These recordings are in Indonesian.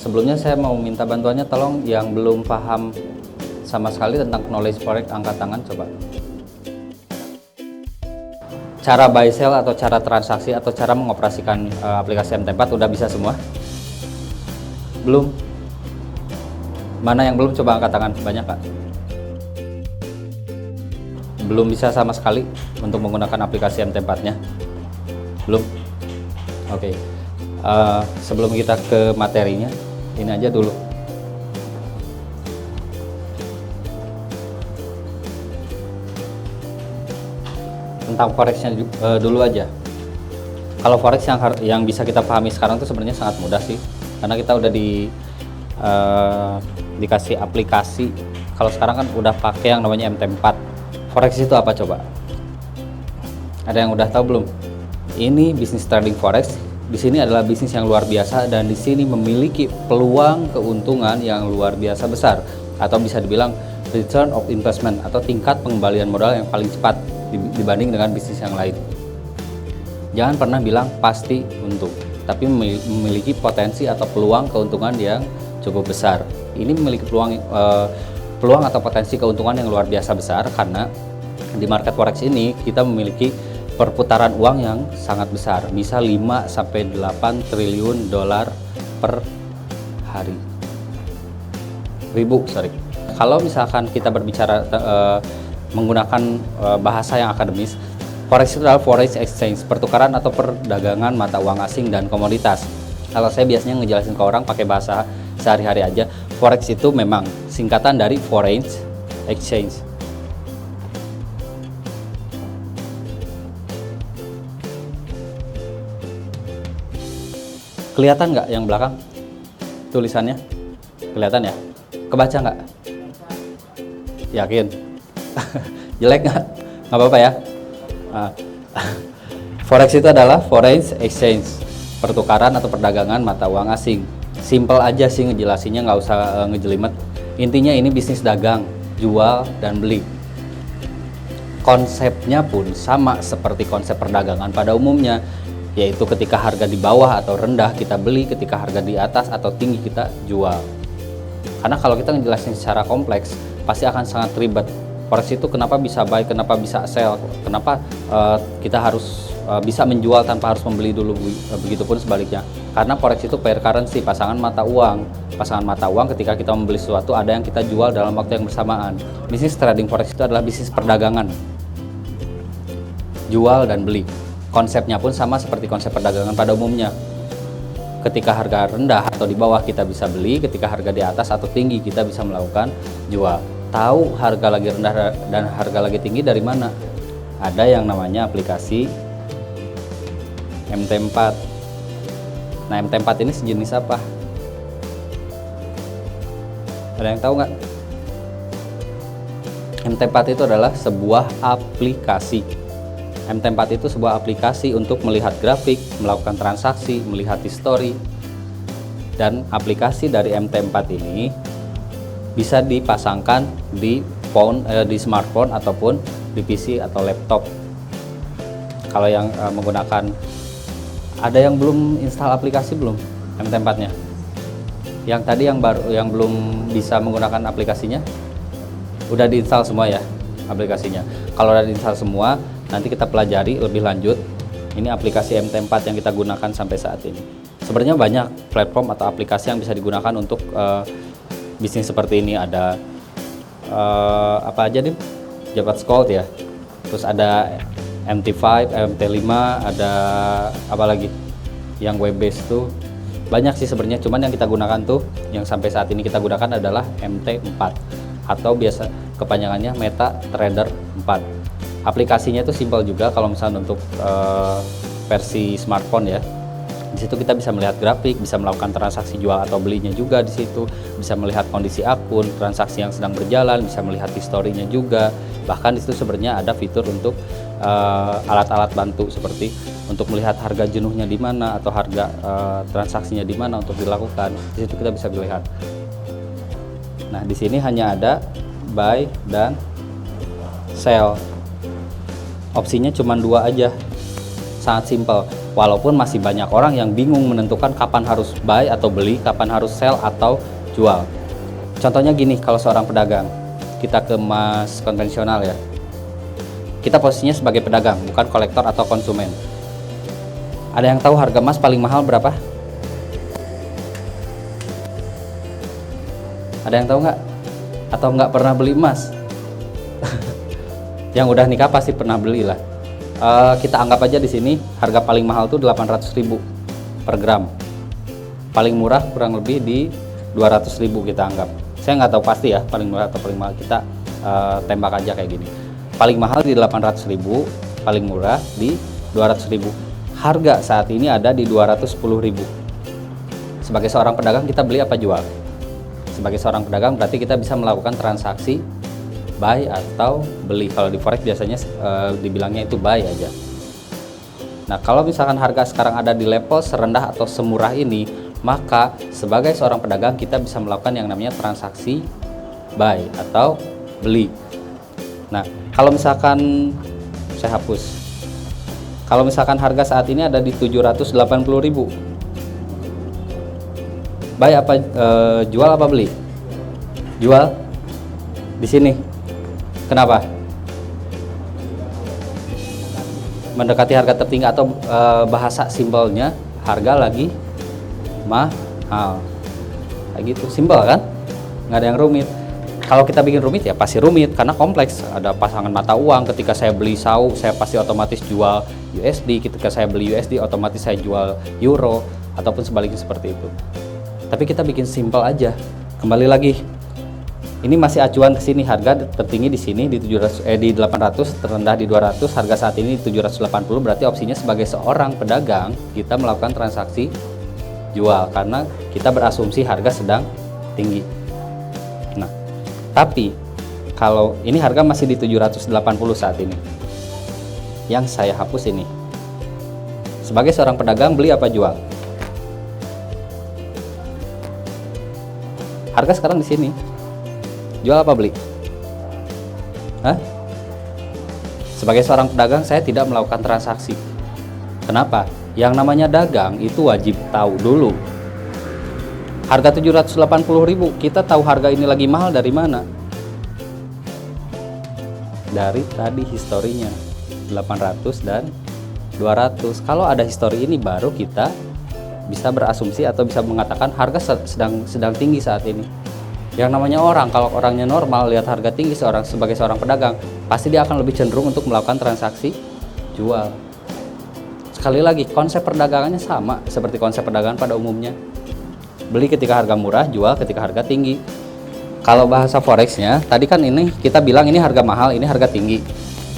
Sebelumnya saya mau minta bantuannya, tolong yang belum paham sama sekali tentang knowledge forex angkat tangan coba. Cara buy sell atau cara transaksi atau cara mengoperasikan aplikasi MT4 udah bisa semua? Belum? Mana yang belum, coba angkat tangan, banyak Kak? Belum bisa sama sekali untuk menggunakan aplikasi MT4-nya? Belum? Oke. Sebelum kita ke materinya, ini aja dulu. Tentang forexnya dulu aja. Kalau forex yang bisa kita pahami sekarang itu sebenarnya sangat mudah sih, karena kita udah dikasih aplikasi. Kalau sekarang kan udah pakai yang namanya MT4. Forex itu apa coba? Ada yang udah tahu belum? Ini bisnis trading forex. Di sini adalah bisnis yang luar biasa dan di sini memiliki peluang keuntungan yang luar biasa besar, atau bisa dibilang return of investment atau tingkat pengembalian modal yang paling cepat dibanding dengan bisnis yang lain. Jangan pernah bilang pasti untung, tapi memiliki potensi atau peluang keuntungan yang cukup besar. Ini memiliki peluang atau potensi keuntungan yang luar biasa besar karena di market forex ini kita memiliki perputaran uang yang sangat besar, bisa 5-8 triliun dolar per hari. Kalau misalkan kita berbicara menggunakan bahasa yang akademis, forex itu adalah foreign exchange, pertukaran atau perdagangan mata uang asing dan komoditas. Kalau saya biasanya ngejelasin ke orang pakai bahasa sehari-hari aja, forex itu memang singkatan dari foreign exchange. Kelihatan nggak yang belakang tulisannya? Kelihatan ya? Kebaca nggak? Yakin? Jelek nggak? Nggak apa-apa ya. Forex itu adalah foreign exchange, pertukaran atau perdagangan mata uang asing. Simple aja sih ngejelasinnya, nggak usah ngejelimet. Intinya ini bisnis dagang, jual dan beli. Konsepnya pun sama seperti konsep perdagangan pada umumnya, yaitu ketika harga di bawah atau rendah kita beli, ketika harga di atas atau tinggi kita jual. Karena kalau kita ngejelasin secara kompleks pasti akan sangat ribet. Forex itu kenapa bisa buy, kenapa bisa sell, kenapa kita harus bisa menjual tanpa harus membeli dulu, begitupun sebaliknya. Karena forex itu pair currency, pasangan mata uang. Pasangan mata uang, ketika kita membeli sesuatu ada yang kita jual dalam waktu yang bersamaan. Bisnis trading forex itu adalah bisnis perdagangan, jual dan beli. Konsepnya pun sama seperti konsep perdagangan pada umumnya. Ketika harga rendah atau di bawah kita bisa beli, ketika harga di atas atau tinggi kita bisa melakukan jual. Tahu harga lagi rendah dan harga lagi tinggi dari mana? Ada yang namanya aplikasi MT4. Nah, MT4 ini sejenis apa? Ada yang tahu nggak? MT4 itu adalah sebuah aplikasi. MT4 itu sebuah aplikasi untuk melihat grafik, melakukan transaksi, melihat history. Dan aplikasi dari MT4 ini bisa dipasangkan di smartphone ataupun di PC atau laptop. Kalau yang menggunakan, ada yang belum install aplikasi belum MT4-nya? Yang tadi yang belum bisa menggunakan aplikasinya, udah diinstal semua ya aplikasinya. Kalau udah diinstal semua, nanti kita pelajari lebih lanjut. Ini aplikasi MT4 yang kita gunakan sampai saat ini. Sebenarnya banyak platform atau aplikasi yang bisa digunakan untuk bisnis seperti ini. Ada apa aja nih? Jabat Scout ya. Terus ada MT5, MT5, ada apa lagi? Yang web based tuh banyak sih sebenarnya. Cuman yang kita gunakan tuh, yang sampai saat ini kita gunakan adalah MT4 atau biasa kepanjangannya MetaTrader 4. Aplikasinya itu simpel juga kalau misalnya untuk versi smartphone ya. Di situ kita bisa melihat grafik, bisa melakukan transaksi jual atau belinya juga di situ, bisa melihat kondisi akun, transaksi yang sedang berjalan, bisa melihat historinya juga. Bahkan di situ sebenarnya ada fitur untuk alat-alat bantu seperti untuk melihat harga jenuhnya di mana atau harga transaksinya di mana untuk dilakukan. Di situ kita bisa melihat. Nah, di sini hanya ada buy dan sell. Opsinya cuma dua aja, sangat simpel. Walaupun masih banyak orang yang bingung menentukan kapan harus buy atau beli, kapan harus sell atau jual. Contohnya gini, kalau seorang pedagang, kita ke emas konvensional ya. Kita posisinya sebagai pedagang, bukan kolektor atau konsumen. Ada yang tahu harga emas paling mahal berapa? Ada yang tahu nggak? Atau nggak pernah beli emas? Yang udah nikah pasti pernah beli lah. Kita anggap aja di sini harga paling mahal tuh 800.000 per gram. Paling murah kurang lebih di 200.000 kita anggap. Saya nggak tahu pasti ya paling murah atau paling mahal, kita tembak aja kayak gini. Paling mahal di 800.000, paling murah di 200.000. Harga saat ini ada di 210.000. Sebagai seorang pedagang kita beli apa jual? Sebagai seorang pedagang berarti kita bisa melakukan transaksi buy atau beli. Kalau di forex biasanya dibilangnya itu buy aja. Nah, kalau misalkan harga sekarang ada di level serendah atau semurah ini, maka sebagai seorang pedagang kita bisa melakukan yang namanya transaksi buy atau beli. Nah, kalau misalkan saya hapus, kalau misalkan harga saat ini ada di 780.000, buy apa jual apa beli? Jual di sini. Kenapa? Mendekati harga tertinggi atau bahasa simpelnya harga lagi mahal. Kayak gitu, simpel kan? Nggak ada yang rumit. Kalau kita bikin rumit ya pasti rumit karena kompleks. Ada pasangan mata uang. Ketika saya beli SAU, saya pasti otomatis jual USD. Ketika saya beli USD, otomatis saya jual Euro ataupun sebaliknya seperti itu. Tapi kita bikin simpel aja. Kembali lagi. Ini masih acuan ke sini, harga tertinggi di sini di 800, terendah di 200, harga saat ini di 780, berarti opsinya sebagai seorang pedagang kita melakukan transaksi jual karena kita berasumsi harga sedang tinggi. Nah, tapi kalau ini harga masih di 780 saat ini. Yang saya hapus ini. Sebagai seorang pedagang beli apa jual? Harga sekarang di sini. Jual apa beli? Hah? Sebagai seorang pedagang saya tidak melakukan transaksi. Kenapa? Yang namanya dagang itu wajib tahu dulu. Harga 780.000, kita tahu harga ini lagi mahal dari mana? Dari tadi historinya 800 dan 200. Kalau ada histori ini baru kita bisa berasumsi atau bisa mengatakan harga sedang tinggi saat ini. Yang namanya orang, kalau orangnya normal lihat harga tinggi sebagai seorang pedagang, pasti dia akan lebih cenderung untuk melakukan transaksi jual. Sekali lagi, konsep perdagangannya sama seperti konsep perdagangan pada umumnya. Beli ketika harga murah, jual ketika harga tinggi. Kalau bahasa forexnya, tadi kan ini kita bilang ini harga mahal, ini harga tinggi.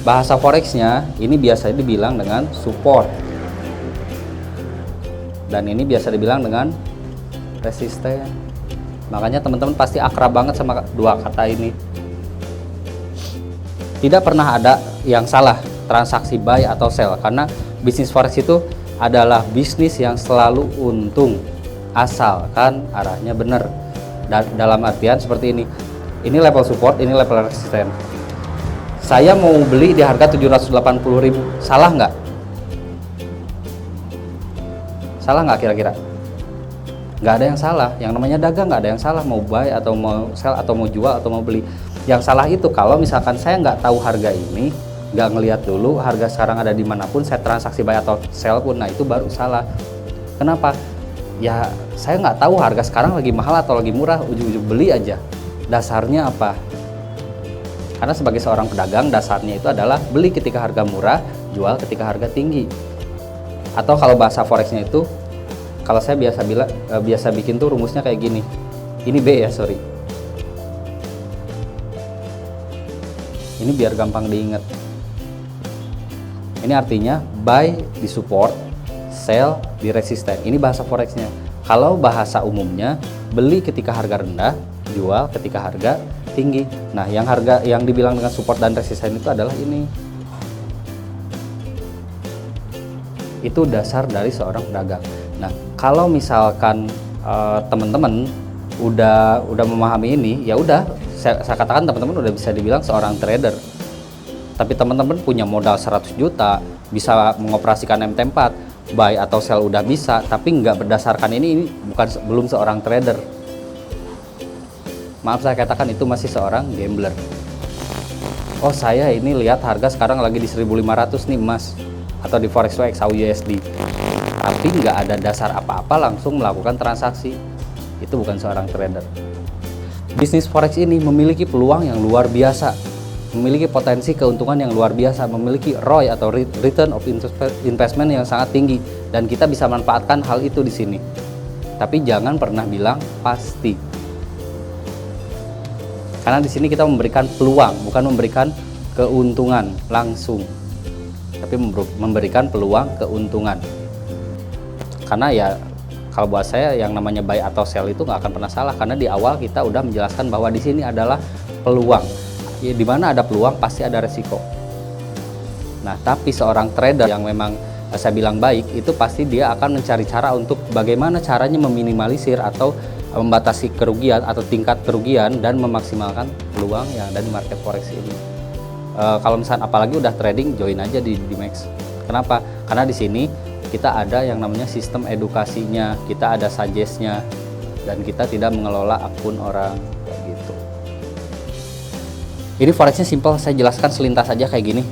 Bahasa forexnya ini biasanya dibilang dengan support. Dan ini biasa dibilang dengan resisten. Makanya teman-teman pasti akrab banget sama dua kata ini. Tidak pernah ada yang salah transaksi buy atau sell, karena bisnis forex itu adalah bisnis yang selalu untung asalkan arahnya benar. Dalam artian seperti ini. Ini level support, ini level resisten. Saya mau beli di harga 780.000, salah nggak? Salah nggak kira-kira? Nggak ada yang salah. Yang namanya dagang nggak ada yang salah, mau buy atau mau sell atau mau jual atau mau beli. Yang salah itu kalau misalkan saya nggak tahu harga ini, nggak ngelihat dulu harga sekarang ada dimanapun, saya transaksi buy atau sell pun, nah itu baru salah. Kenapa? Ya saya nggak tahu harga sekarang lagi mahal atau lagi murah, ujung-ujung beli aja. Dasarnya apa? Karena sebagai seorang pedagang dasarnya itu adalah beli ketika harga murah, jual ketika harga tinggi. Atau kalau bahasa forexnya itu, kalau saya biasa bikin tuh rumusnya kayak gini. Ini B ya, sorry. Ini biar gampang diingat. Ini artinya buy di support, sell di resisten. Ini bahasa forexnya. Kalau bahasa umumnya, beli ketika harga rendah, jual ketika harga tinggi. Nah, yang dibilang dengan support dan resisten itu adalah ini. Itu dasar dari seorang pedagang. Nah, kalau misalkan teman-teman udah memahami ini, ya udah saya katakan teman-teman udah bisa dibilang seorang trader. Tapi teman-teman punya modal 100 juta, bisa mengoperasikan MT4, buy atau sell udah bisa, tapi nggak berdasarkan ini belum seorang trader. Maaf saya katakan itu masih seorang gambler. Oh saya ini lihat harga sekarang lagi di 1.500 nih emas, atau di Forex XAUUSD, tapi nggak ada dasar apa-apa langsung melakukan transaksi. Itu bukan seorang trader. Bisnis Forex ini memiliki peluang yang luar biasa, memiliki potensi keuntungan yang luar biasa, memiliki ROI atau return of investment yang sangat tinggi, dan kita bisa manfaatkan hal itu di sini. Tapi jangan pernah bilang pasti, karena di sini kita memberikan peluang, bukan memberikan keuntungan langsung, tapi memberikan peluang keuntungan. Karena ya kalau buat saya yang namanya buy atau sell itu nggak akan pernah salah, karena di awal kita udah menjelaskan bahwa di sini adalah peluang. Ya, di mana ada peluang pasti ada resiko. Nah, tapi seorang trader yang memang saya bilang baik, itu pasti dia akan mencari cara untuk bagaimana caranya meminimalisir atau membatasi kerugian atau tingkat kerugian dan memaksimalkan peluang yang ada di market forex ini. Kalau misalnya apalagi udah trading, join aja di Max. Kenapa? Karena di sini kita ada yang namanya sistem edukasinya, kita ada suggest-nya, dan kita tidak mengelola akun orang kayak gitu. Ini forexnya simple, saya jelaskan selintas aja kayak gini.